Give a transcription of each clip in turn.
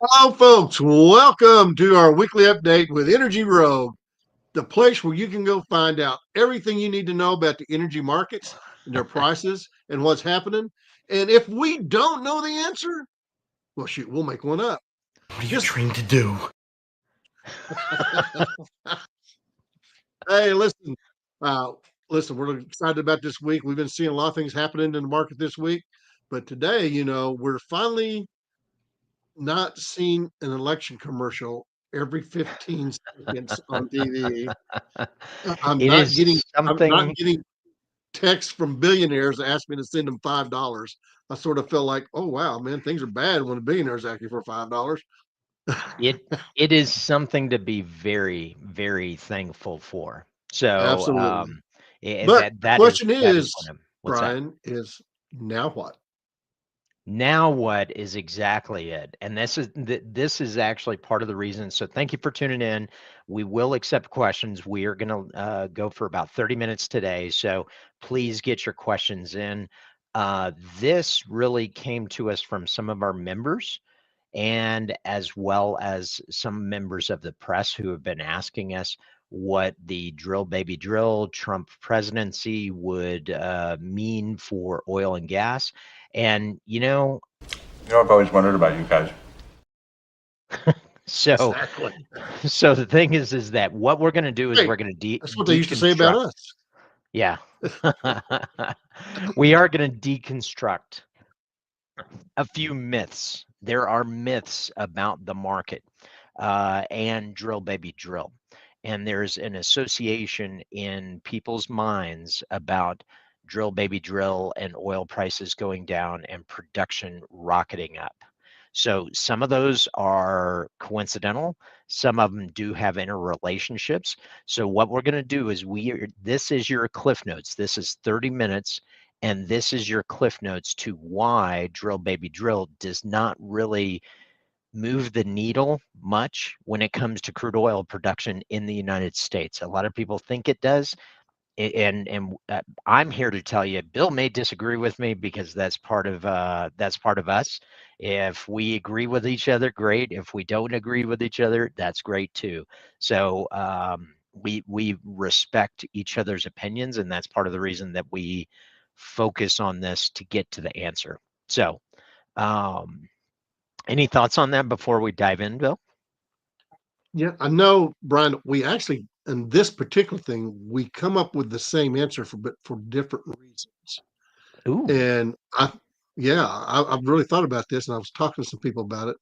Hello, folks. Welcome to our weekly update with Energy Rogue, the place where you can go find out everything you need to know about the energy markets and their prices and what's happening. And if we don't know the answer, well, shoot, we'll make one up. What are you Just trained to do? hey, listen, uh, listen. We're excited about this week. We've been seeing a lot of things happening in the market this week, but today, we're finally not seeing an election commercial every 15 seconds on TV. I'm It not is getting I'm not something. getting texts from billionaires that ask me to send them $5. I sort of feel like, oh wow, man, things are bad when a billionaire's asking for $5. It it is something to be very, very thankful for. So, Absolutely. But that the that is question that is is, one of them. What's that? Brian, is now what? Now what is exactly it? And this is actually part of the reason. So thank you for tuning in. We will accept questions. We are going to go for about 30 minutes today. So please get your questions in. This really came to us from some of our members and as well as some members of the press who have been asking us what the drill baby drill Trump presidency would mean for oil and gas. And I've always wondered about you guys. so Exactly. so the thing is that what we're going to do is Hey, we're going to that's what they used to say about deconstruct. us. Yeah. We are going to deconstruct a few myths. There are myths about the market and drill baby drill. And there's an association in people's minds about drill baby drill and oil prices going down and production rocketing up. So some of those are coincidental. Some of them do have interrelationships. So what we're going to do is this is your cliff notes. This is 30 minutes and this is your cliff notes to why drill baby drill does not really move the needle much when it comes to crude oil production in the United States. A lot of people think it does. And I'm here to tell you, Bill may disagree with me because that's part of us. If we agree with each other, great. If we don't agree with each other, that's great too. So we respect each other's opinions, and that's part of the reason that we focus on this to get to the answer. So, um, any thoughts on that before we dive in, Bill? Yeah, I know, Brian. We actually, in this particular thing, we come up with the same answer but for different reasons. Ooh, And yeah, I've really thought about this, and I was talking to some people about it.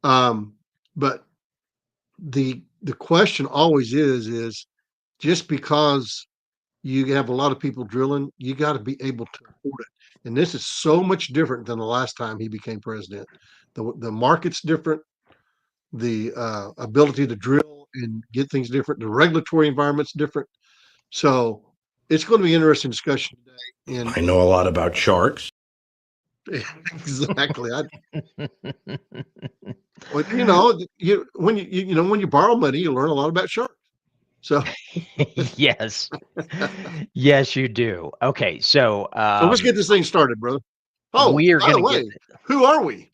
Um, but the question always is just because you have a lot of people drilling, you got to be able to afford it. And this is so much different than the last time he became president. The market's different, the ability to drill and get things different, the regulatory environment's different. So it's going to be an interesting discussion today. And I know a lot about sharks. exactly, well, when you borrow money, you learn a lot about sharks. So yes, yes, you do. Okay, so so let's get this thing started, brother. Oh, we are by going the to get. way, who are we?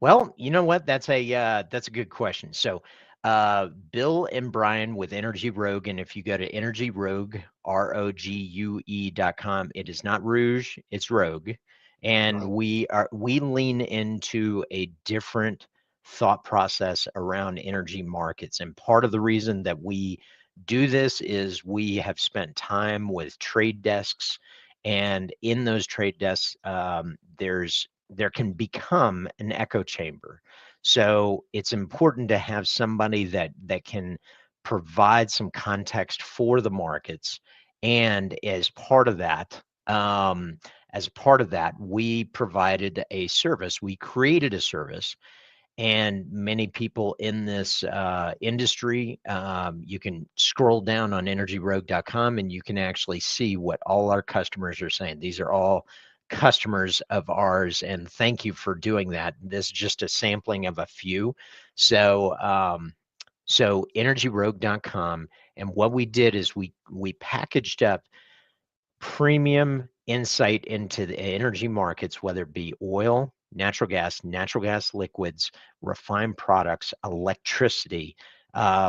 Well, you know what? That's a good question. So, Bill and Brian with Energy Rogue, and if you go to Energy Rogue, ROGUE.com, it is not Rouge, it's Rogue, and Right. we lean into a different thought process around energy markets, and part of the reason that we do this is we have spent time with trade desks, and in those trade desks, there can become an echo chamber. So it's important to have somebody that can provide some context for the markets. And as part of that, we provided a service. We created a service, and many people in this industry, you can scroll down on energyrogue.com and you can actually see what all our customers are saying. These are all customers of ours, and thank you for doing that. This is just a sampling of a few. So energyrogue.com, and what we did is we packaged up premium insight into the energy markets, whether it be oil, natural gas liquids, refined products, electricity,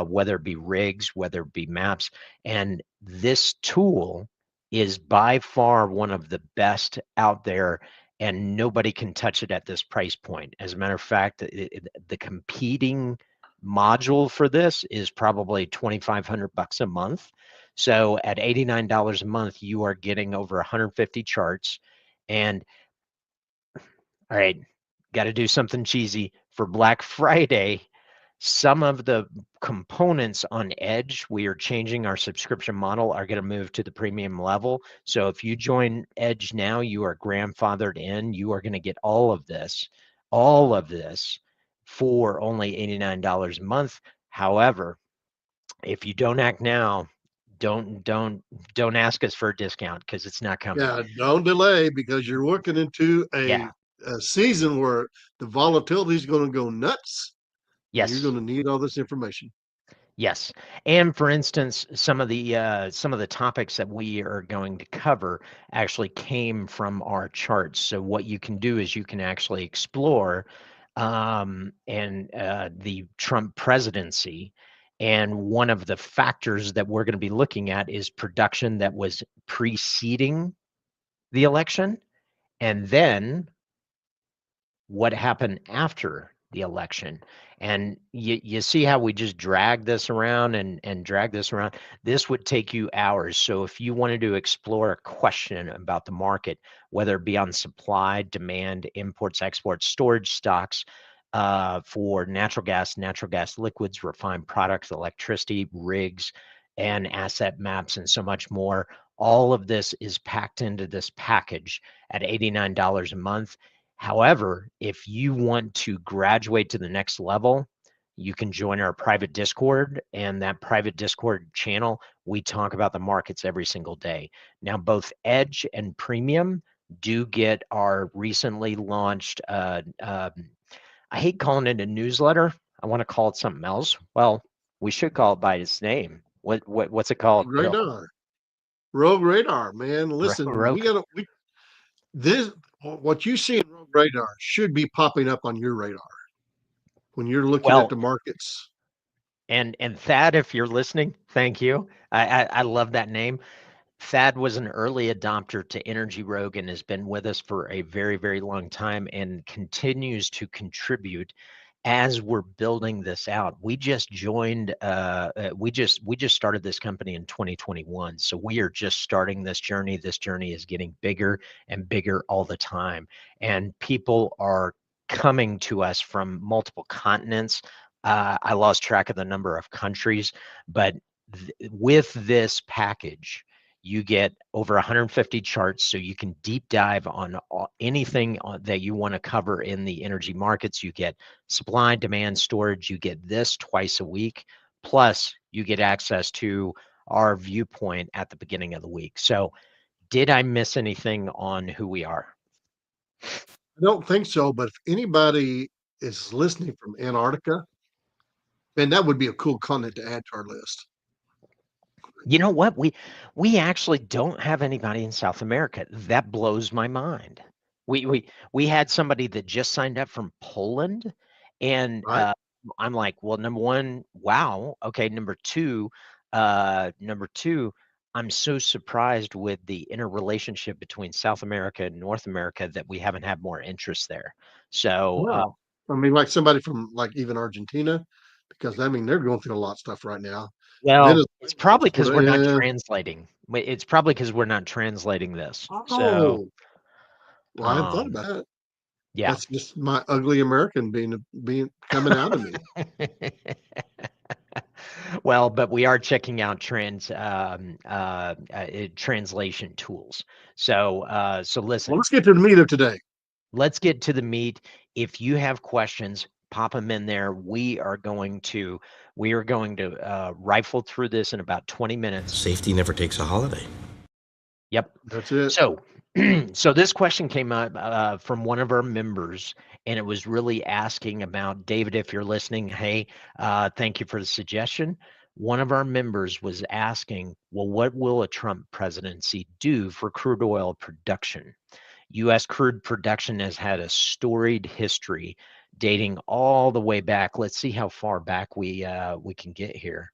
whether it be rigs, whether it be maps. And this tool is by far one of the best out there, and nobody can touch it at this price point. As a matter of fact, the competing module for this is probably $2,500 a month. So at $89 a month, you are getting over 150 charts. And all right, got to do something cheesy for Black Friday. Some of the components on Edge, we are changing our subscription model, are going to move to the premium level. So if you join Edge now, you are grandfathered in. You are going to get all of this for only $89 a month. However, if you don't act now, don't ask us for a discount, because it's not coming. Yeah, don't delay, because you're working into Yeah. a season where the volatility is going to go nuts. And you're Yes. going to need all this information. Yes. And for instance, some of the topics that we are going to cover actually came from our charts. So what you can do is you can actually explore the Trump presidency. And one of the factors that we're going to be looking at is production that was preceding the election, and then what happened after the election. And you see how we just drag this around and drag this around. This would take you hours. So if you wanted to explore a question about the market, whether it be on supply, demand, imports, exports, storage stocks, for natural gas liquids, refined products, electricity, rigs, and asset maps, and so much more, all of this is packed into this package at $89 a month. However, if you want to graduate to the next level, you can join our private Discord, and that private Discord channel, we talk about the markets every single day. Now, both Edge and Premium do get our recently launched, I hate calling it a newsletter. I want to call it something else. Well, we should call it by its name. What's it called, Bill? Rogue Radar, man. Listen, Rogue. this what you see in Rogue Radar should be popping up on your radar when you're looking at Well, the markets. and Thad, if you're listening, thank you. I love that name. Thad was an early adopter to Energy Rogue and has been with us for a very, very long time, and continues to contribute as we're building this out. We just joined, we just started this company in 2021. So we are just starting this journey. This journey is getting bigger and bigger all the time. And people are coming to us from multiple continents. I lost track of the number of countries, but with this package, you get over 150 charts, so you can deep dive on anything that you want to cover in the energy markets. You get supply, demand, storage. You get this twice a week, plus you get access to our viewpoint at the beginning of the week. So did I miss anything on who we are? I don't think so, but if anybody is listening from Antarctica, man, that would be a cool continent to add to our list. You know what? We actually don't have anybody in South America. That blows my mind. We had somebody that just signed up from Poland, and Right? I'm like, well, number one, wow, okay. Number two, I'm so surprised with the interrelationship between South America and North America that we haven't had more interest there. So No. I mean, like somebody from like even Argentina, because I mean they're going through a lot of stuff right now. well, Venezuela, it's probably because we're not Florida, translating. It's probably because we're not translating this. So oh, well, I hadn't thought about that. yeah. That's just my ugly American being coming out of me. Well, but we are checking out translation tools. So Well, listen, let's get to the meat of today. let's get to the meat. If you have questions, pop them in there. We are going to rifle through this in about 20 minutes. Safety never takes a holiday. Yep. That's it. So, so this question came up from one of our members, and it was really asking about, David, if you're listening, hey, thank you for the suggestion. One of our members was asking, well, what will a Trump presidency do for crude oil production? U.S. crude production has had a storied history dating all the way back. Let's see how far back we can get here.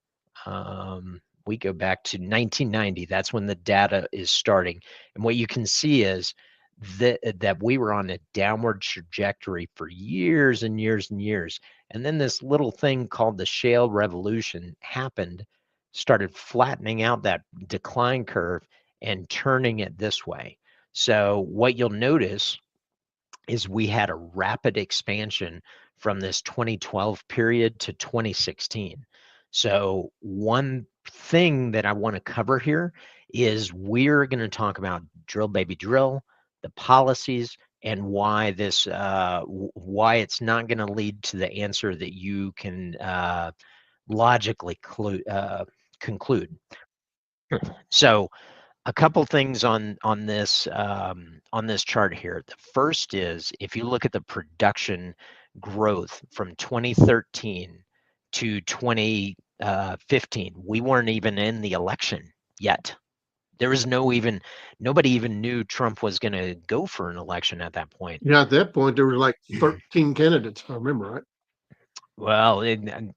We go back to 1990. That's when the data is starting. And what you can see is that we were on a downward trajectory for years and years and years. And then this little thing called the shale revolution happened, started flattening out that decline curve and turning it this way. So what you'll notice is we had a rapid expansion from this 2012 period to 2016. So one thing that I want to cover here is we're going to talk about drill baby drill, the policies, and why this why it's not going to lead to the answer that you can logically conclude. So a couple things on this chart here. The first is if you look at the production growth from 2013 to 2015, we weren't even in the election yet. There was nobody even knew Trump was going to go for an election at that point. Yeah, at that point there were like 13 candidates, if I remember right. Well,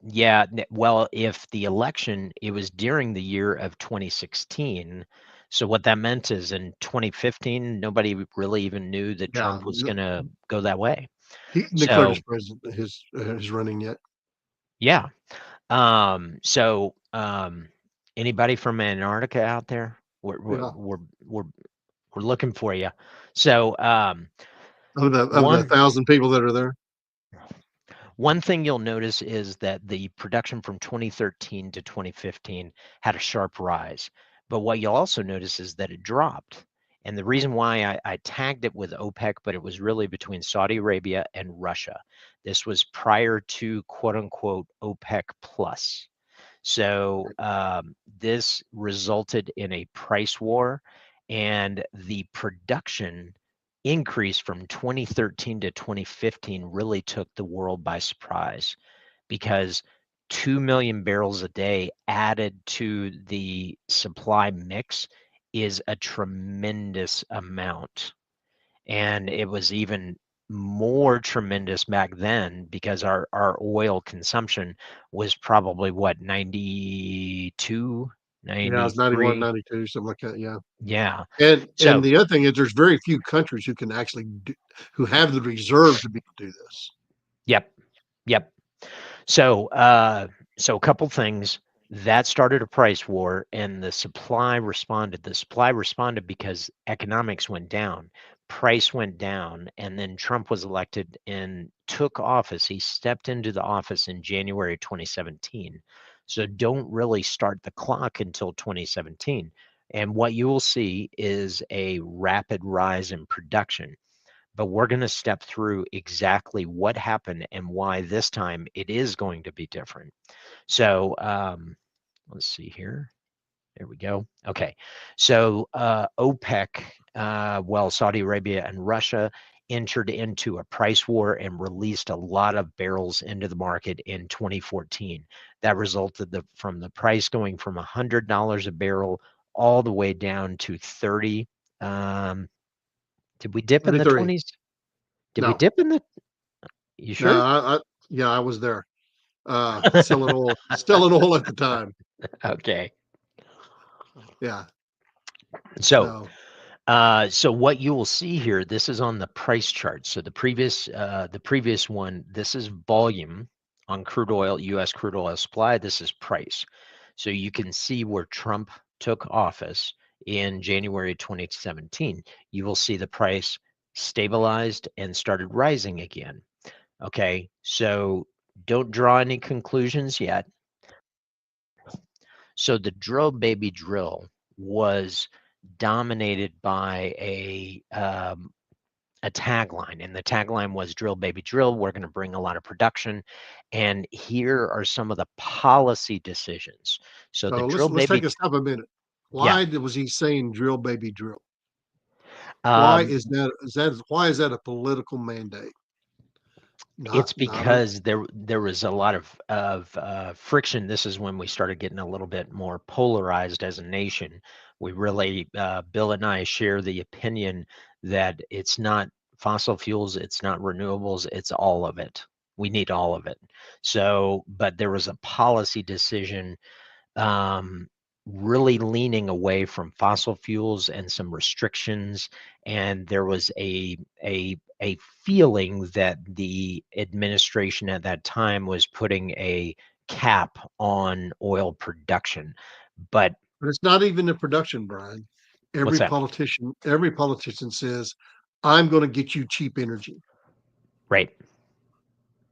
yeah. Well, if the election, it was during the year of 2016. So what that meant is in 2015, nobody really even knew that Yeah, Trump was going to go that way. he declared So as president his running yet. yeah. So anybody from Antarctica out there? Yeah, We're looking for you. So of the one 1,000 people that are there. One thing you'll notice is that the production from 2013 to 2015 had a sharp rise. But what you'll also notice is that it dropped. And the reason why I tagged it with OPEC, but it was really between Saudi Arabia and Russia. This was prior to quote unquote OPEC plus. So this resulted in a price war, and the production increase from 2013 to 2015 really took the world by surprise, because 2 million barrels a day added to the supply mix is a tremendous amount. And it was even more tremendous back then because our oil consumption was probably what, 92, Yeah, it's 91, 93. 92, something like that. Yeah. Yeah. And So the other thing is there's very few countries who can actually who have the reserves to be able to do this. yep. Yep. So so a couple things that started a price war, and the supply responded. The supply responded because economics went down, price went down, and then Trump was elected and took office. He stepped into the office in January 2017. So don't really start the clock until 2017. And what you will see is a rapid rise in production. But we're going to step through exactly what happened and why this time it is going to be different. So let's see here. There we go. Okay. So OPEC, well, Saudi Arabia and Russia entered into a price war and released a lot of barrels into the market in 2014. That resulted from the price going from $100 a barrel all the way down to 30. Did we dip in the 33. 20s? Did we No, dip in the You no, sure? yeah, I was there. Selling oil at the time. Okay. Yeah. So, So so what you will see here, this is on the price chart. So the previous one, this is volume on crude oil, U.S. crude oil supply. This is price. So you can see where Trump took office in January 2017. You will see the price stabilized and started rising again. Okay. So don't draw any conclusions yet. So the drill baby drill was dominated by a tagline, and the tagline was drill baby drill. We're going to bring a lot of production, and here are some of the policy decisions. So the so drill let's take baby, a stop a minute. yeah, Why was he saying drill baby drill? Why um, is that a political mandate? it's Not a because there was a lot of friction. This is when we started getting a little bit more polarized as a nation. We really, Bill and I share the opinion that it's not fossil fuels, it's not renewables, it's all of it. We need all of it. So, but there was a policy decision really leaning away from fossil fuels and some restrictions, and there was a feeling that the administration at that time was putting a cap on oil production. But it's not even the production, Brian. what's that? Every politician says, I'm going to get you cheap energy. Right.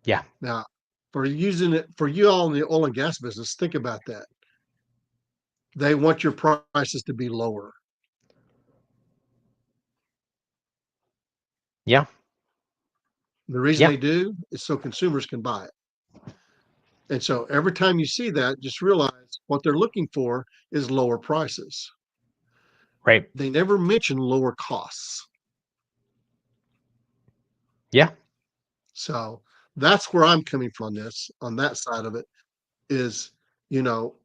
Yeah. Now, for using it for you all in the oil and gas business, think about that. They want your prices to be lower. Yeah. The reason Yeah. they do is so consumers can buy it. And so every time you see that, just realize what they're looking for is lower prices. Right. They never mention lower costs. Yeah. So that's where I'm coming from this, on that side of it is, you know,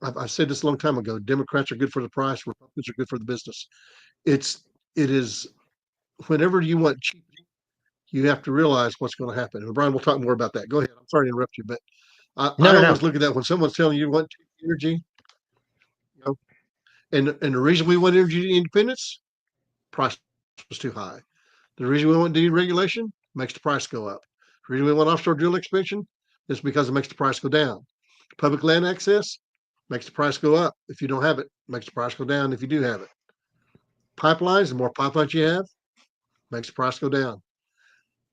I said this a long time ago, Democrats are good for the price, Republicans are good for the business. It is whenever you want cheap, you have to realize what's going to happen. And Brian, we'll talk more about that. Go ahead. I'm sorry to interrupt you, but No, I no, no. always look at that when someone's telling you want cheap energy, you know, and the reason we want energy independence, price was too high. The reason we want deregulation makes the price go up. The reason we want offshore drill expansion is because it makes the price go down. Public land access makes the price go up. If you don't have it, makes the price go down if you do have it. Pipelines, the more pipelines you have, makes the price go down.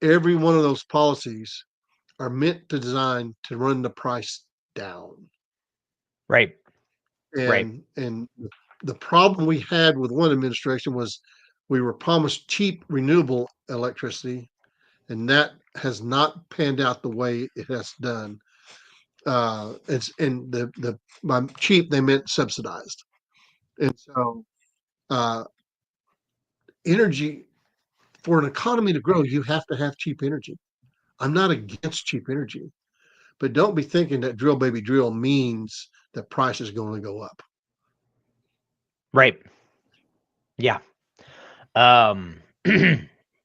Every one of those policies are meant to design to run the price down. Right. Right. And the problem we had with one administration was we were promised cheap renewable electricity, and that has not panned out the way it has done. It's and the by cheap they meant subsidized, and so energy for an economy to grow, you have to have cheap energy. I'm not against cheap energy, but don't be thinking that drill baby drill means that price is going to go up. Right. Yeah.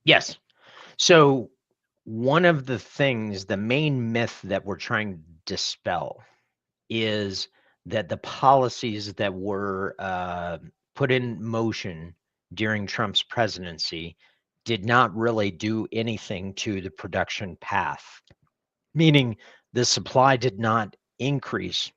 Yes. So one of the things, the main myth that we're trying to dispel is that the policies that were put in motion during Trump's presidency did not really do anything to the production path, meaning the supply did not increase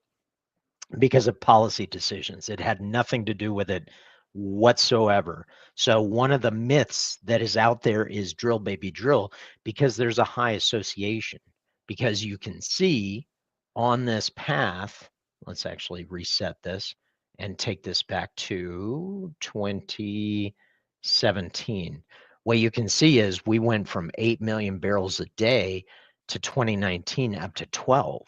because of policy decisions. It had nothing to do with it whatsoever. So one of the myths that is out there is drill baby drill, because there's a high association, because you can see on this path, let's actually reset this and take this back to 2017. What you can see is we went from 8 million barrels a day to 2019 up to 12.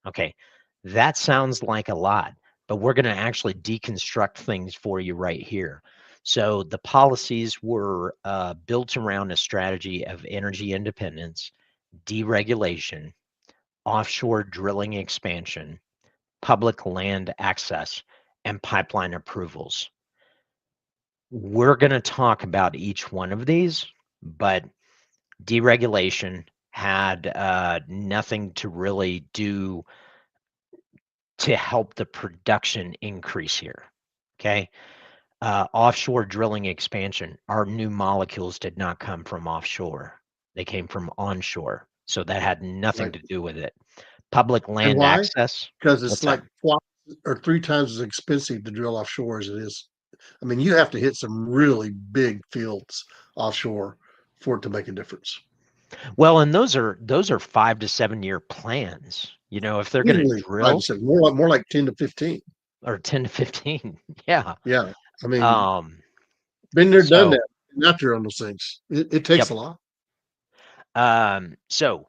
Okay, that sounds like a lot, but we're going to actually deconstruct things for you right here. So the policies were built around a strategy of energy independence, deregulation, offshore drilling expansion, public land access, and pipeline approvals. We're going to talk about each one of these, but deregulation had nothing to really do to help the production increase here. Okay. Offshore drilling expansion, our new molecules did not come from offshore. They came from onshore. So that had nothing Right. to do with it. Public And land why? access. Because it's What's that? like twice or three times as expensive to drill offshore as it is. I mean, you have to hit some really big fields offshore for it to make a difference. Well, and those are 5 to 7 year plans. You know, if they're going to Easily, I drill, just said more like 10 to 15. or 10 to 15. Yeah. Yeah. I mean, Um, been there, done so that. Not there on those things. It takes yep. a lot. So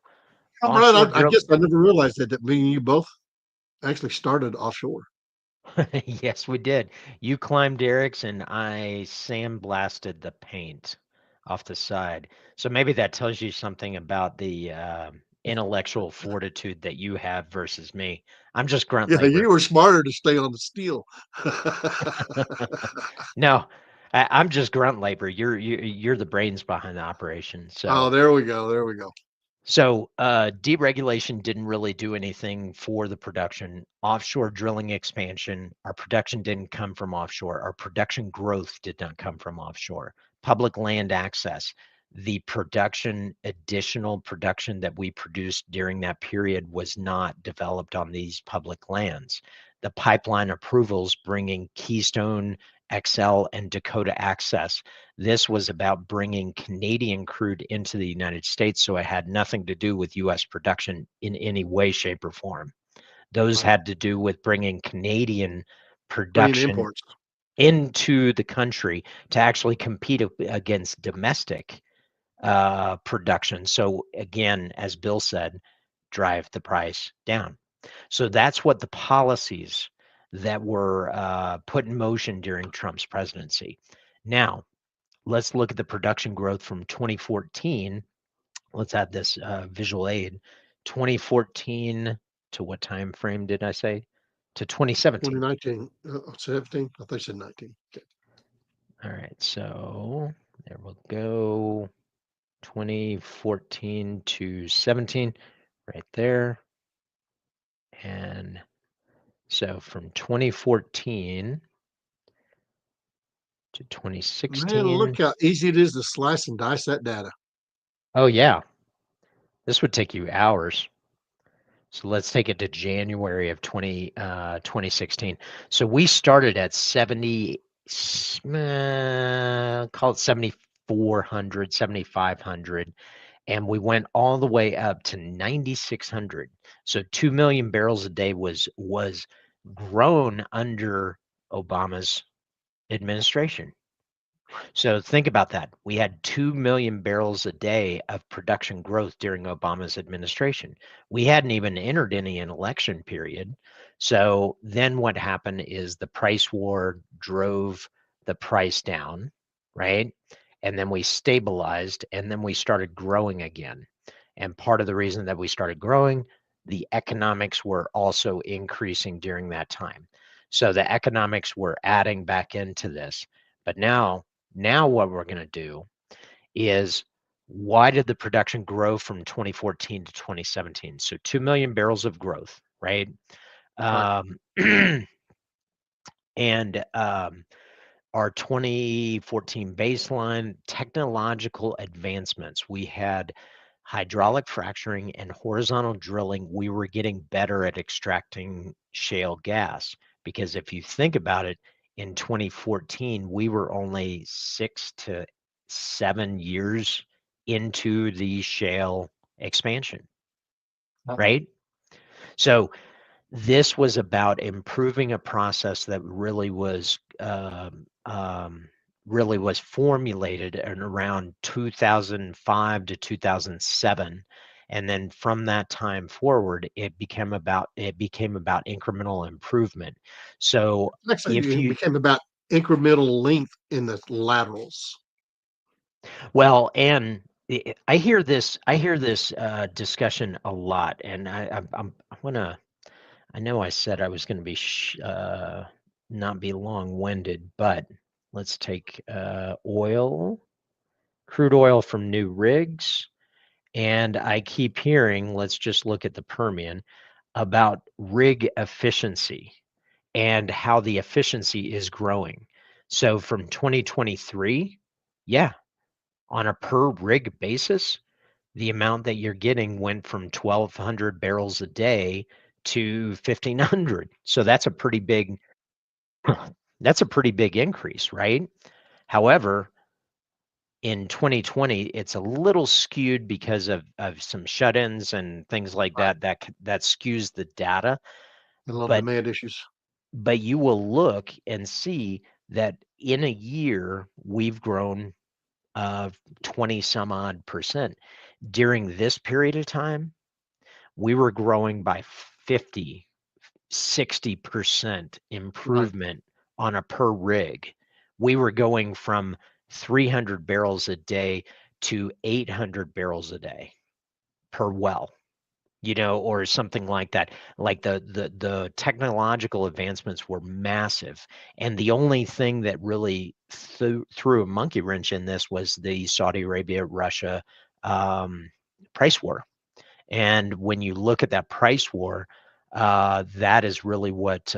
Oh, offshore Brian, I drill. guess I never realized that me and you both actually started offshore. Yes, we did. You climbed Eric's and I sandblasted the paint off the side. So maybe that tells you something about the intellectual fortitude that you have versus me. I'm just grunt Yeah, labor. you were smarter to stay on the steel. No, I'm just grunt labor. You're the brains behind the operation. Oh, there we go. There we go. So deregulation didn't really do anything for the production. Offshore drilling expansion, our production didn't come from offshore. Our production growth did not come from offshore. Public land access, the production, additional production that we produced during that period was not developed on these public lands. The pipeline approvals bringing Keystone XL and Dakota Access. This was about bringing Canadian crude into the United States, so it had nothing to do with U.S. production in any way, shape, or form. Those Right. had to do with bringing Canadian Bringing production imports. into the country to actually compete against domestic production. So again, as Bill said, drive the price down. So that's what the policies that were put in motion during Trump's presidency. Now, let's look at the production growth from 2014. Let's add this visual aid. 2014 to what time frame did I say? To 2017. 2019, 17. I think I said 19. Okay. All right, so there we'll go. 2014 to 17, right there. And so from 2014 to Man, 2016. look how easy it is to slice and dice that data. Oh, yeah. This would take you hours. So let's take it to January of 2016. So we started at 70, call it 7,400, 7,500, and we went all the way up to 9,600. So 2 million barrels a day was grown under Obama's administration. So think about that. We had 2 million barrels a day of production growth during Obama's administration. We hadn't even entered any an election period. So then what happened is the price war drove the price down, right? And then we stabilized and then we started growing again. And part of the reason that we started growing, the economics were also increasing during that time. So the economics were adding back into this. But now what we're going to do is, why did the production grow from 2014 to 2017? So 2 million barrels of growth, right? Right. And our 2014 baseline technological advancements, we had hydraulic fracturing and horizontal drilling. We were getting better at extracting shale gas, because if you think about it, in 2014, we were only 6 to 7 years into the shale expansion, right? So this was about improving a process that really was formulated in around 2005 to 2007, and then from that time forward, it became about incremental improvement. So Actually, if it you became about incremental length in the laterals. Well, and I hear this discussion a lot, and I wanna. I know I said I was going to be not be long-winded, but let's take crude oil from new rigs, and I keep hearing, let's just look at the Permian, about rig efficiency and how the efficiency is growing. So from 2023, yeah, on a per rig basis, the amount that you're getting went from 1,200 barrels a day to 1,500. So that's a pretty big increase, right? However, in 2020, it's a little skewed because of some shut-ins and things like Right. that skews the data. And a little But demand issues. you will look and see that in a year we've grown 20 some odd percent. During this period of time, we were growing by 50, 60% Right. improvement on a per rig. We were going from 300 barrels a day to 800 barrels a day per well. or something like that. Like the technological advancements were massive, and the only thing that really threw a monkey wrench in this was the Saudi Arabia Russia price war. And when you look at that price war, that is really what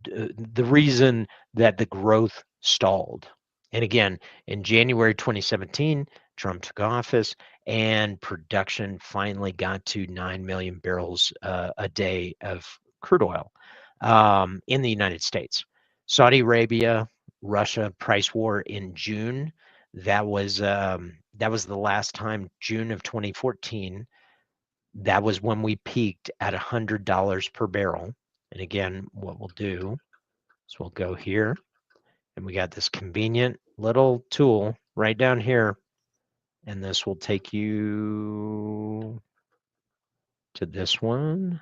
the reason that the growth stalled. And again, in January 2017, Trump took office and production finally got to 9 million barrels a day of crude oil in the United States. Saudi Arabia, Russia price war in June. That was the last time, June of 2014. That was when we peaked at $100 per barrel. And again, what we'll do is we'll go here, and we got this convenient little tool right down here, and this will take you to this one.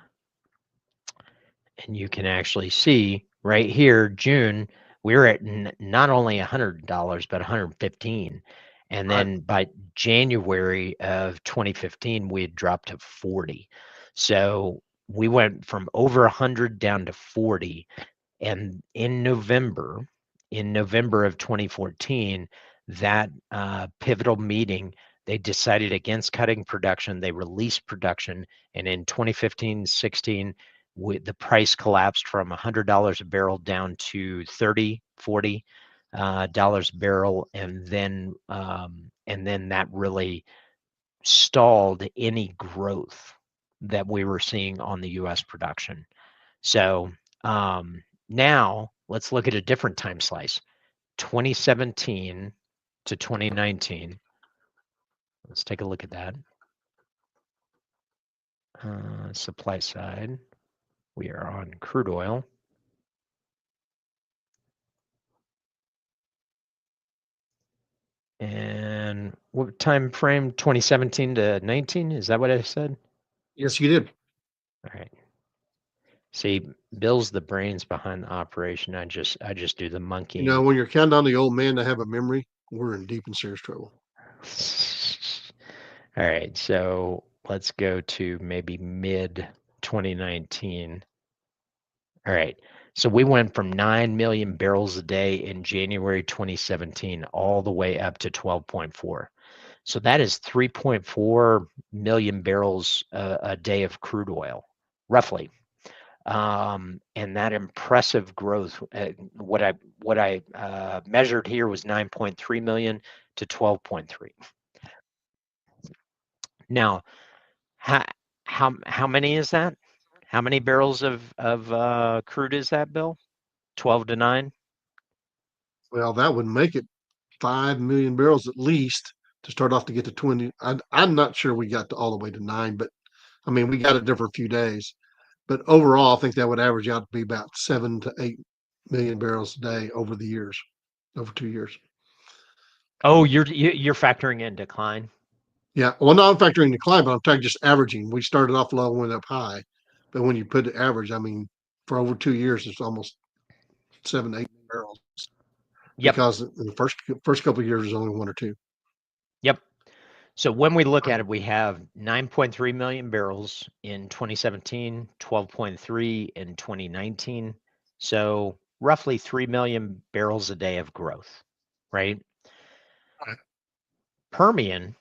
And you can actually see right here, June, we were at not only $100, but 115. And then by January of 2015, we had dropped to 40. So we went from over 100 down to 40. And in November of 2014, that pivotal meeting, they decided against cutting production. They released production. And in 2015, 16, the price collapsed from $100 a barrel down to $30, $40 a barrel, and then that really stalled any growth that we were seeing on the U.S. production. So now let's look at a different time slice, 2017 to 2019. Let's take a look at that. Supply side. We are on crude oil. And what time frame? 2017 to 19? Is that what I said? Yes, you did. All right. See, Bill's the brains behind the operation. I just do the monkeying. When you're counting on the old man to have a memory, we're in deep and serious trouble. All right, so let's go to maybe mid 2019. All right, so we went from 9 million barrels a day in January 2017 all the way up to 12.4. So that is 3.4 million barrels a day of crude oil, roughly. And that impressive growth, what I measured here was 9.3 million to 12.3. Now, how many is that? How many barrels of crude is that, Bill? 12 to 9? Well, that would make it 5 million barrels at least to start off to get to 20. I'm not sure we got all the way to 9, but I mean, we got it there for a few days. But overall, I think that would average out to be about 7 to 8 million barrels a day over the years, over 2 years. Oh, you're factoring in decline. Yeah. Well, not I'm factoring decline, but I'm talking just averaging. We started off low and went up high. But when you put the average, I mean, for over 2 years, it's almost 7 to 8 barrels. Yep. Because in the first couple of years, there's only 1 or 2. Yep. So when we look at it, we have 9.3 million barrels in 2017, 12.3 in 2019. So roughly 3 million barrels a day of growth, right? Right. Permian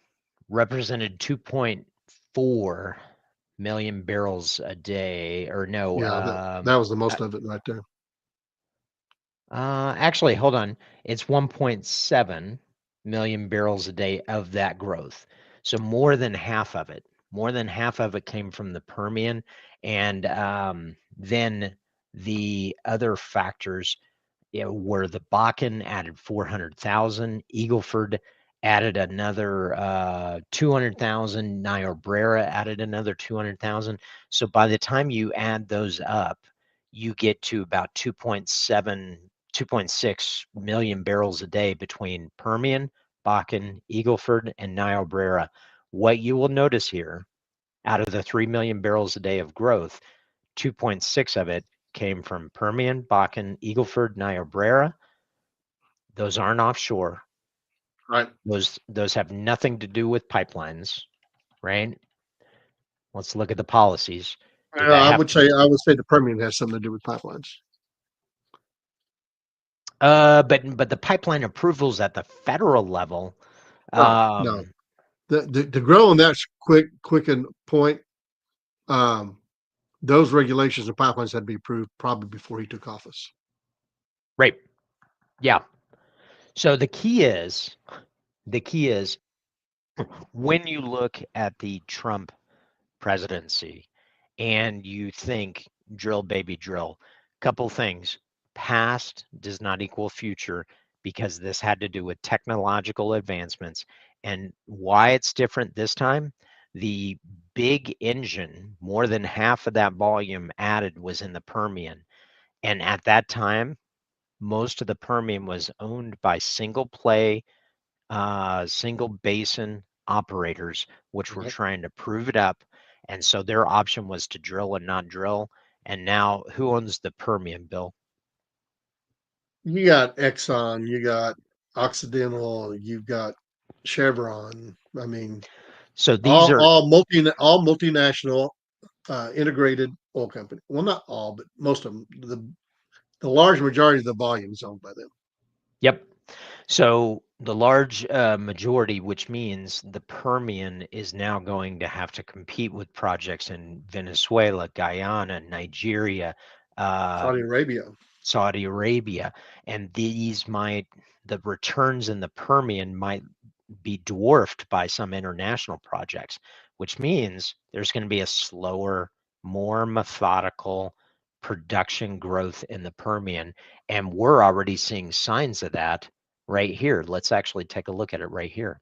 represented 2.4 million barrels a day, or no. Yeah, that was the most of it right there. Actually, hold on. It's 1.7 million barrels a day of that growth. So more than half of it. More than half of it came from the Permian. And then the other factors were the Bakken added 400,000, Eagleford added another 200,000, Niobrara added another 200,000. So by the time you add those up, you get to about 2.6 million barrels a day between Permian, Bakken, Eagleford, and Niobrara. What you will notice here, out of the 3 million barrels a day of growth, 2.6 of it came from Permian, Bakken, Eagleford, Niobrara. Those aren't offshore. Right. Those have nothing to do with pipelines. right? Let's look at the policies. Did that I have would say the Permian has something to do with pipelines. but the pipeline approvals at the federal level, No. The grow on that quick and point. Those regulations and pipelines had to be approved probably before he took office. right? Yeah. So the key is when you look at the Trump presidency and you think drill baby drill, couple things. Past does not equal future because this had to do with technological advancements. And why it's different this time, the big engine, more than half of that volume added was in the Permian. And at that time, most of the Permian was owned by single play, single basin operators, which were Yep. trying to prove it up. And so their option was to drill and not drill. And now who owns the Permian, Bill? You got Exxon, you got Occidental, you've got Chevron. I mean, So these are, all multinational integrated oil company. Well, not all, but most of them. The large majority of the volume is owned by them. yep. So the large majority, which means the Permian is now going to have to compete with projects in Venezuela, Guyana, Nigeria, uh, Saudi Arabia. Saudi Arabia, and the returns in the Permian might be dwarfed by some international projects, which means there's going to be a slower, more methodical production growth in the Permian. And we're already seeing signs of that right here. Let's actually take a look at it right here.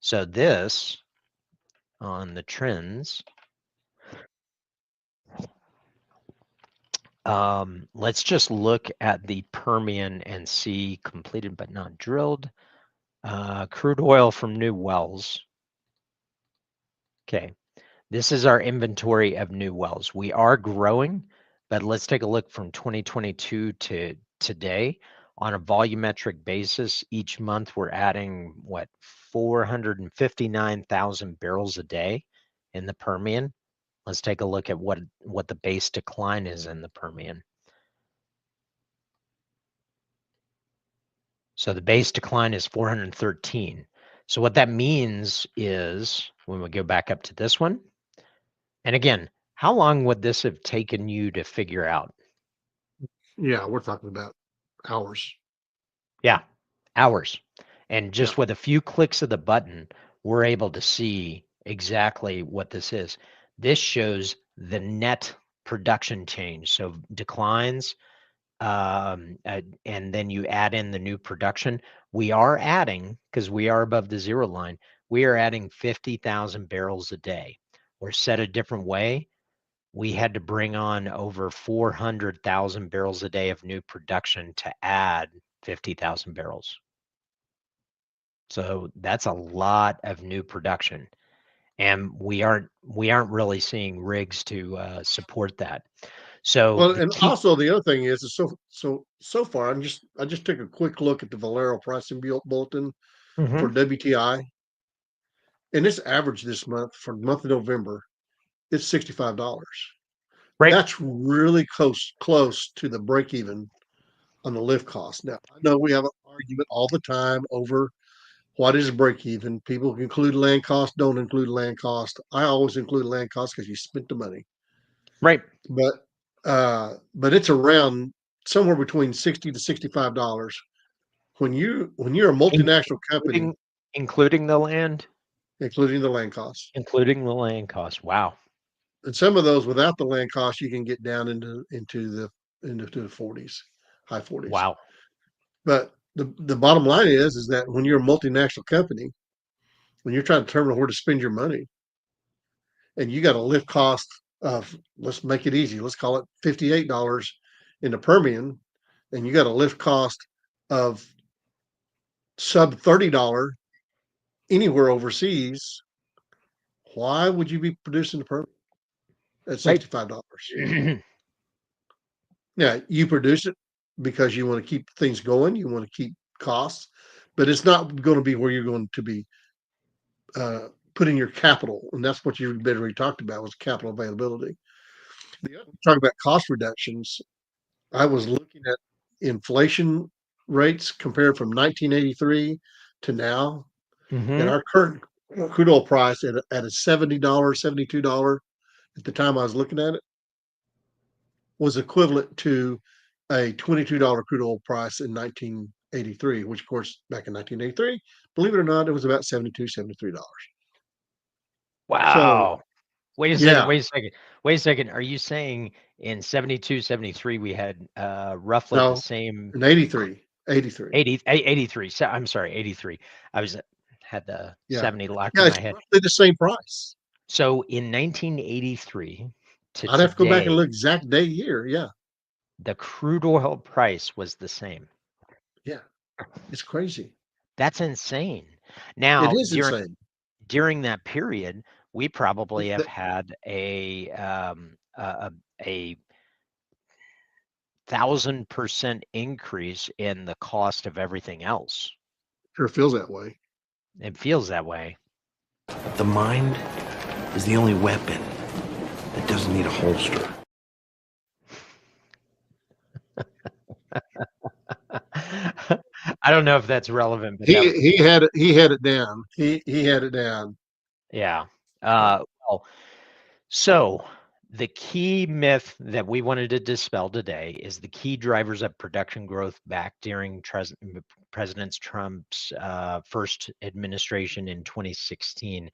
So this on the trends, let's just look at the Permian and see completed but not drilled. Crude oil from new wells. Okay, this is our inventory of new wells. We are growing, but let's take a look from 2022 to today. On a volumetric basis, each month we're adding, 459,000 barrels a day in the Permian. Let's take a look at what the base decline is in the Permian. So the base decline is 413. So what that means is when we go back up to this one, and again, how long would this have taken you to figure out? Yeah, we're talking about hours. Yeah, hours. And Yeah. just with a few clicks of the button, we're able to see exactly what this is. This shows the net production change. So declines, and then you add in the new production. We are adding, because we are above the zero line, we are adding 50,000 barrels a day. Or said a different way, we had to bring on over 400,000 barrels a day of new production to add 50,000 barrels. So that's a lot of new production. And we aren't really seeing rigs to support that. So Well, the and key, also the other thing is so far. I just took a quick look at the Valero pricing bulletin for WTI, and its average this month for the month of November is $65. right, That's really close to the break even on the lift cost. Now, I know we have an argument all the time over what is break even. People include land cost, don't include land cost. I always include land cost because you spent the money. right, But it's around somewhere between $60 to $65 when you're a multinational company, including the land, including the land costs. including the land cost. Wow. And some of those without the land costs, you can get down into the 40s, high 40s. Wow. But the bottom line is that when you're a multinational company, when you're trying to determine where to spend your money, and you got a lift cost of, let's make it easy, let's call it $58 in the Permian, and you got a lift cost of sub $30 anywhere overseas, why would you be producing the Permian at Right. $65? Yeah, you produce it because you want to keep things going, you want to keep costs, but it's not going to be where you're going to be put in your capital, and that's what you already talked about was capital availability. The other talk about cost reductions. I was looking at inflation rates compared from 1983 to now, and our current crude oil price at a $70, $72 at the time I was looking at it was equivalent to a $22 crude oil price in 1983, which of course back in 1983, believe it or not, it was about $72, $73. So Wow. Wait a second, yeah, wait a second, wait a second. Are you saying in 72, 73 we had roughly the no, same in 83. 83. So I'm sorry, 83. I was had the Yeah. 70 locked Yeah, in it's my head. roughly the same price. So in 1983 to I'd have to go back and today, look exact day, year. Yeah. the crude oil price was the same. Yeah. It's crazy. That's insane. It Now, is insane. during that period, we probably have That had a 1,000% increase in the cost of everything else. sure feels that way. It feels that way. The mind is the only weapon that doesn't need a holster. I don't know if that's relevant, but He had it down. He had it down. yeah. Yeah. Well, so the key myth that we wanted to dispel today is the key drivers of production growth back during President Trump's first administration in 2016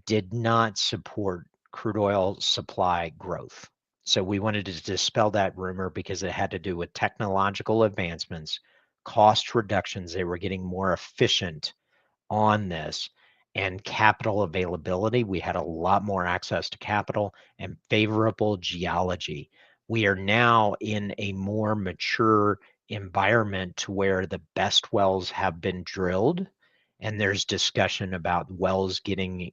did not support crude oil supply growth. So we wanted to dispel that rumor because it had to do with technological advancements, cost reductions. They were getting more efficient on this, and capital availability. We had a lot more access to capital and favorable geology. We are now in a more mature environment to where the best wells have been drilled, and there's discussion about wells getting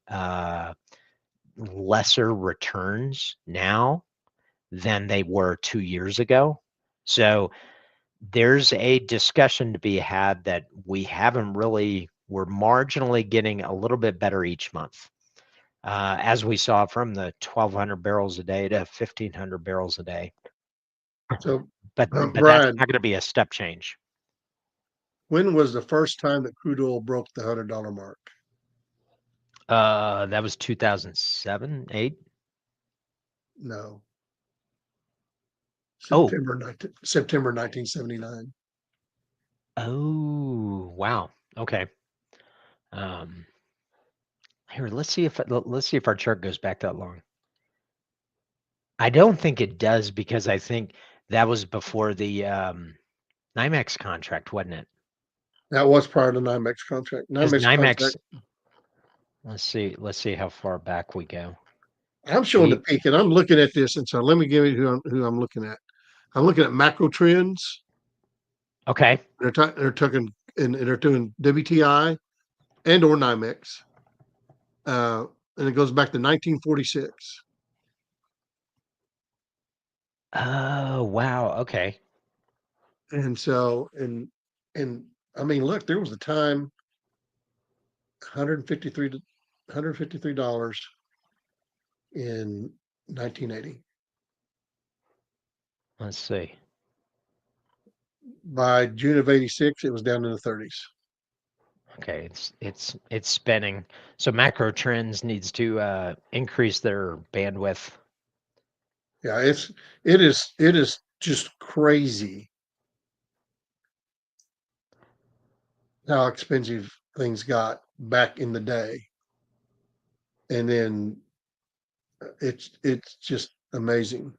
lesser returns now than they were 2 years ago. So there's a discussion to be had that we're marginally getting a little bit better each month. As we saw from the 1,200 barrels a day to 1,500 barrels a day. So, But that's Brian, not going to be a step change. when was the first time that crude oil broke the $100 mark? That was 2007, 8. No. Oh, September 1979. oh, wow. Okay. Here, let's see if our chart goes back that long. I don't think it does because I think that was before the NYMEX contract, wasn't it? That was prior to NYMEX contract. Because NYMEX contract. let's see how far back we go. I'm showing the peak, and I'm looking at this, and so let me give you who I'm looking at. I'm looking at macro trends. Okay. They're talking and they're doing WTI and or NYMEX, and it goes back to 1946. Oh, wow. Okay. And so, and I mean, look, there was a time $153 in 1980. Let's see. By June of 86, it was down in the 30s. Okay, it's spinning. So macro trends needs to increase their bandwidth. Yeah, it is just crazy how expensive things got back in the day. And then it's just amazing.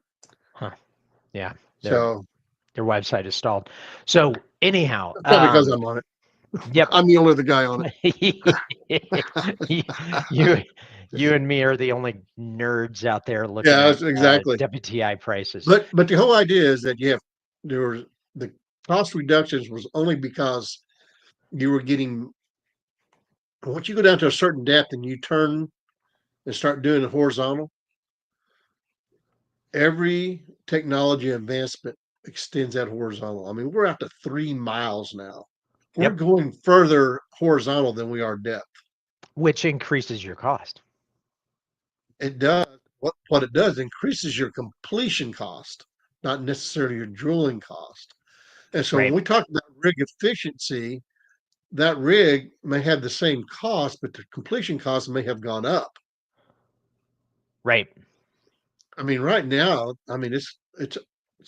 Huh. Yeah. So Their website is stalled. So anyhow, probably because I'm on it. yep. I'm the only other guy on you, you you and me are the only nerds out there looking Yeah, at exactly. WTI prices. But the whole idea is that there was the cost reductions was only because you were getting once you go down to a certain depth and you turn and start doing the horizontal, every technology advancement extends that horizontal. I mean, we're out to 3 miles now. We're Yep. going further horizontal than we are depth. which increases your cost. It does. What it does increases your completion cost, not necessarily your drilling cost. And so when Right. we talk about rig efficiency, that rig may have the same cost, but the completion cost may have gone up. Right. I mean, right now, I mean, it's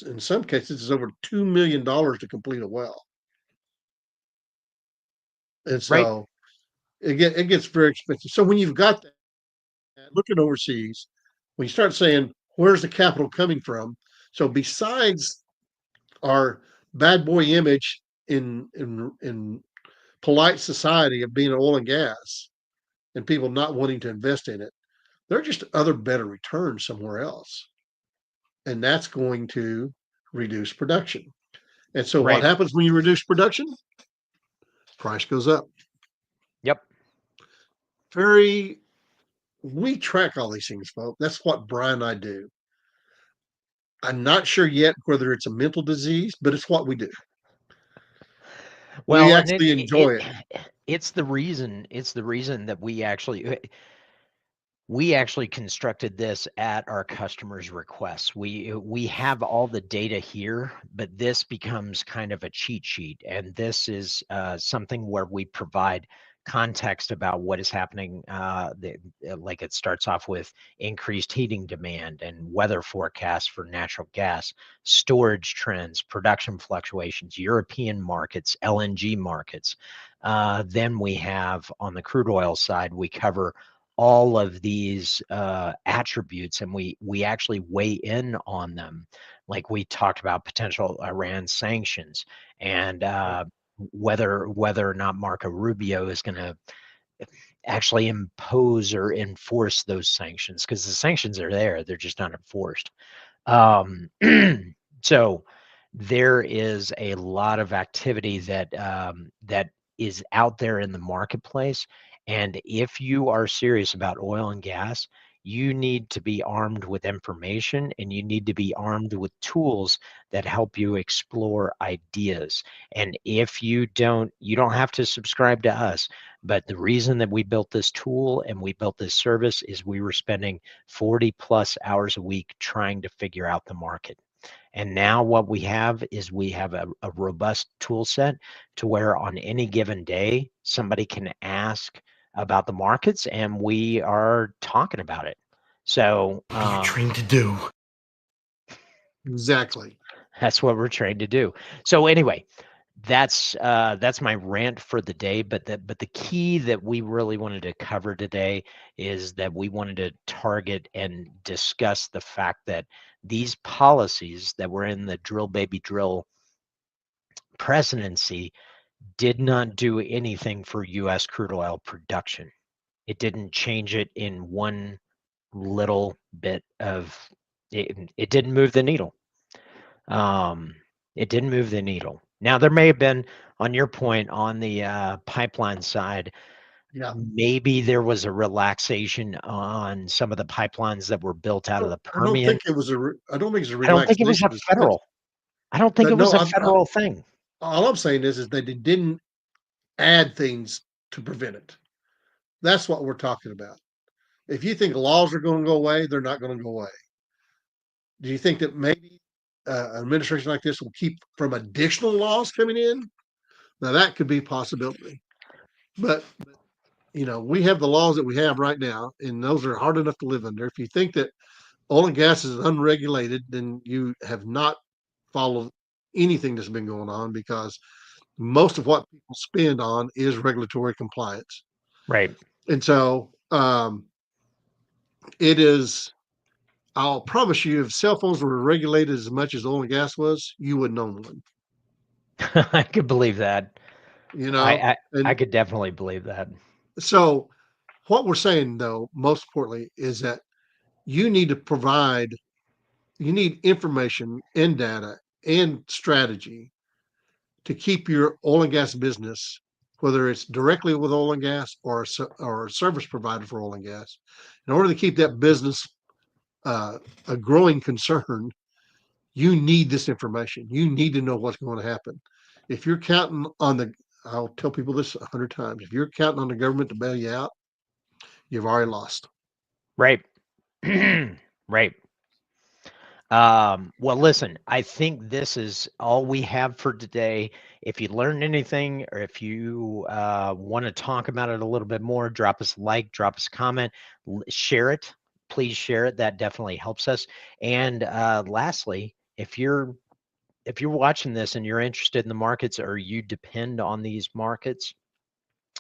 in some cases it's over $2 million to complete a well. And Right. so it gets very expensive. So when you've got that, looking overseas, when you start saying, where's the capital coming from? So besides our bad boy image in polite society of being oil and gas and people not wanting to invest in it, there are just other better returns somewhere else. And that's going to reduce production. And so what Right. happens when you reduce production? Price goes up. Yep. We track all these things, folks. That's what Brian and I do. I'm not sure yet whether it's a mental disease, but it's what we do. We Well, and actually enjoy it. it's the reason that we actually constructed this at our customers' requests. We have all the data here, but this becomes kind of a cheat sheet, and this is something where we provide context about what is happening. Like it starts off with increased heating demand and weather forecasts for natural gas, storage trends, production fluctuations, European markets, LNG markets. Then we have on the crude oil side, we cover all of these attributes, and we actually weigh in on them. Like we talked about potential Iran sanctions and whether or not Marco Rubio is going to actually impose or enforce those sanctions, because the sanctions are there, they're just not enforced. So there is a lot of activity that is out there in the marketplace. And if you are serious about oil and gas, you need to be armed with information, and you need to be armed with tools that help you explore ideas. And if you don't have to subscribe to us. But the reason that we built this tool and we built this service is we were spending 40 plus hours a week trying to figure out the market. And now what we have is we have a robust tool set to where on any given day, somebody can ask about the markets and we are talking about it. So What are you trained to do? Exactly. that's what we're trained to do. So anyway, that's my rant for the day. But the key that we really wanted to cover today is that we wanted to target and discuss the fact that these policies that were in the drill baby drill presidency did not do anything for U.S. crude oil production. It didn't change it in one little bit of it didn't move the needle. It didn't move the needle. Now, there may have been, on your point, on the pipeline side, Yeah. maybe there was a relaxation on some of the pipelines that were built out of the I don't Permian. think it was I don't think it's a I don't think it was a relaxation. federal. I don't think it was No, a federal thing. all I'm saying is that they didn't add things to prevent it. That's what we're talking about. If you think laws are going to go away, they're not going to go away. Do you think that maybe an administration like this will keep from additional laws coming in? Now that could be a possibility. But we have the laws that we have right now, and those are hard enough to live under. If you think that oil and gas is unregulated, then you have not followed anything that's been going on, because most of what people spend on is regulatory compliance. Right. And so it is, I'll promise you, if cell phones were regulated as much as oil and gas was, you wouldn't own one. I could believe that. You know, I and could definitely believe that. so what we're saying, though, most importantly, is that you need to provide, you need information and data and strategy to keep your oil and gas business, whether it's directly with oil and gas or a service provider for oil and gas, in order to keep that business a growing concern. You need this information. You need to know what's going to happen. If you're counting on I'll tell people this 100 times. If you're counting on the government to bail you out, you've already lost. Right. Right. Well, listen, I think this is all we have for today. If you learned anything, or if you want to talk about it a little bit more, drop us a like, drop us a comment, share it. Please share it. That definitely helps us. And lastly, if you're watching this and you're interested in the markets, or you depend on these markets,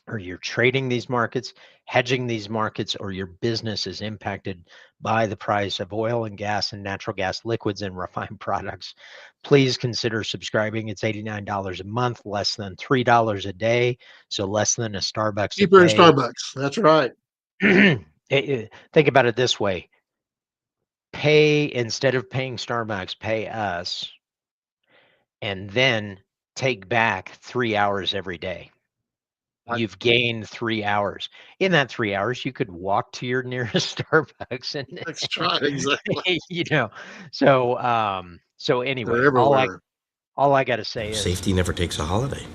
or you're trading these markets, hedging these markets, or your business is impacted by the price of oil and gas and natural gas liquids and refined products, please consider subscribing. It's $89 a month, less than $3 a day, so less than a Starbucks a Cheaper in day. Starbucks. That's right. Think about it this way. Instead of paying Starbucks, pay us, and then take back 3 hours every day. Right. You've gained 3 hours. In that 3 hours, you could walk to your nearest Starbucks and That's right. Exactly. So They're anyway, everywhere. all I gotta say is Safety never takes a holiday.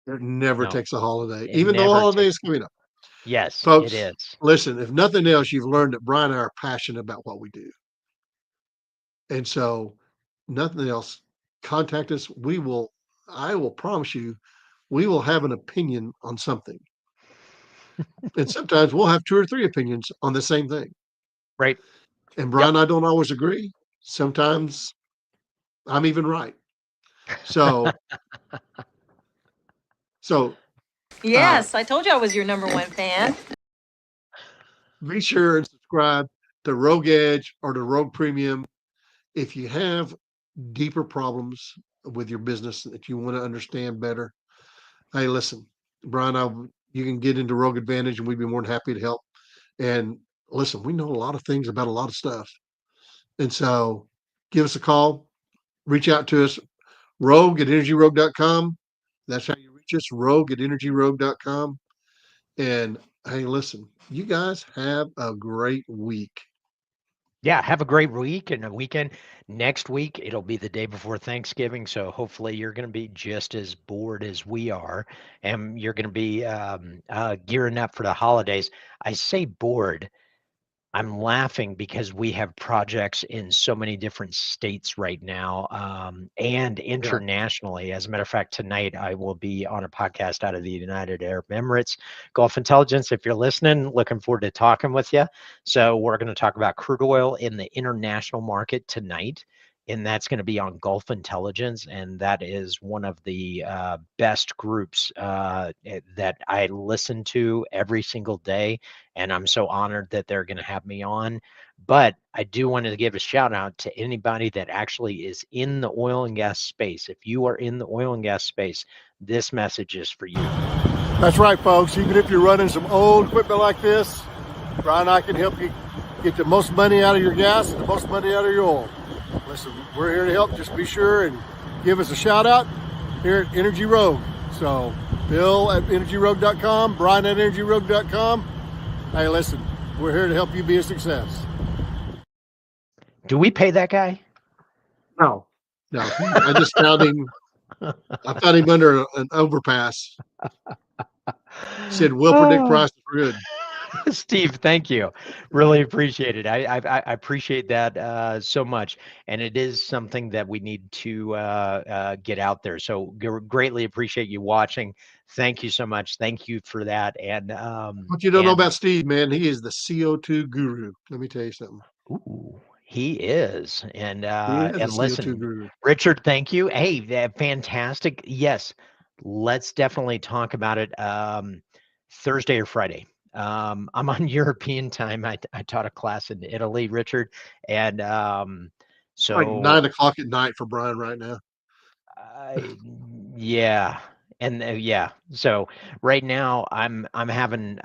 It never no, takes a holiday, it even though a never holiday takes. is coming up. Yes, it Folks, is. listen, if nothing else, you've learned that Brian and I are passionate about what we do. And so, nothing else, contact us. I will promise you, we will have an opinion on something. And sometimes we'll have 2 or 3 opinions on the same thing. Right. And Yep. Brian and I don't always agree. Sometimes I'm even right. So, Yes, I told you I was your number one fan. be sure and subscribe to Rogue Edge or to Rogue Premium. If you have deeper problems with your business that you want to understand better, hey, listen, Brian, you can get into Rogue Advantage and we'd be more than happy to help. And listen, we know a lot of things about a lot of stuff. And so give us a call, reach out to us, rogue@energyrogue.com. That's how you reach us, rogue@energyrogue.com. And hey, listen, you guys have a great week. Yeah, have a great week and a weekend. Next week, it'll be the day before Thanksgiving, so hopefully you're going to be just as bored as we are, and you're going to be gearing up for the holidays. I say bored. I'm laughing because we have projects in so many different states right now, and internationally. As a matter of fact, tonight I will be on a podcast out of the United Arab Emirates. Gulf Intelligence, if you're listening, looking forward to talking with you. So we're going to talk about crude oil in the international market tonight, and that's going to be on Gulf Intelligence, and that is one of the best groups that I listen to every single day, and I'm so honored that they're going to have me on. But I do want to give a shout out to anybody that actually is in the oil and gas space. If you are in the oil and gas space, this message is for you. That's right, folks. Even if you're running some old equipment like this, Brian and I can help you get the most money out of your gas and the most money out of your oil. Listen, we're here to help. Just be sure and give us a shout out here at Energy Rogue. So Bill@energyrogue.com, Brian@energyrogue.com. Hey, listen, we're here to help you be a success. Do we pay that guy? No. I just found him. I found him under an overpass. Said, "We'll predict prices for good." Steve, thank you. Really appreciate it. I appreciate that so much, and it is something that we need to get out there. So greatly appreciate you watching. Thank you so much. Thank you for that. And What you don't know about Steve, man, he is the CO2 guru. Let me tell you something. Ooh, he is. He is a CO2 Listen, guru. Richard, thank you. Hey, fantastic. Yes, let's definitely talk about it Thursday or Friday. I'm on European time. I taught a class in Italy, Richard, and It's like 9:00 at night for Brian right now. yeah, and yeah. So right now I'm having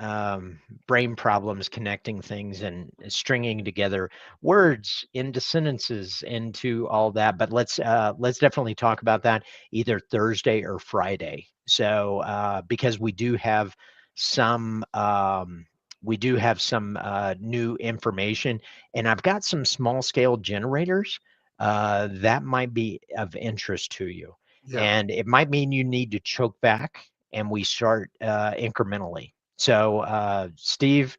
brain problems connecting things and stringing together words into sentences into all that. But let's definitely talk about that either Thursday or Friday. So because we do have some new information, and I've got some small scale generators that might be of interest to you. Yeah. And it might mean you need to choke back and we start incrementally. So, Steve,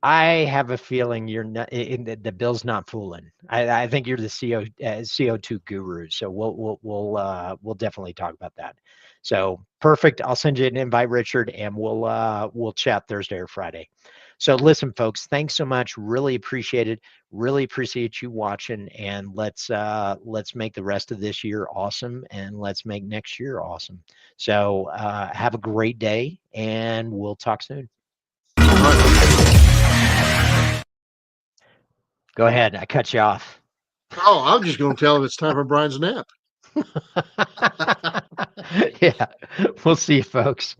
I have a feeling you're not. The Bill's not fooling. I think you're the CO2 guru. So we'll definitely talk about that. So perfect. I'll send you an invite, Richard, and we'll chat Thursday or Friday. So listen, folks, thanks so much. Really appreciate it. Really appreciate you watching. And let's make the rest of this year awesome, and let's make next year awesome. So have a great day, and we'll talk soon. Go ahead. I cut you off. Oh, I'm just going to tell him it's time for Brian's nap. Yeah. We'll see you, folks.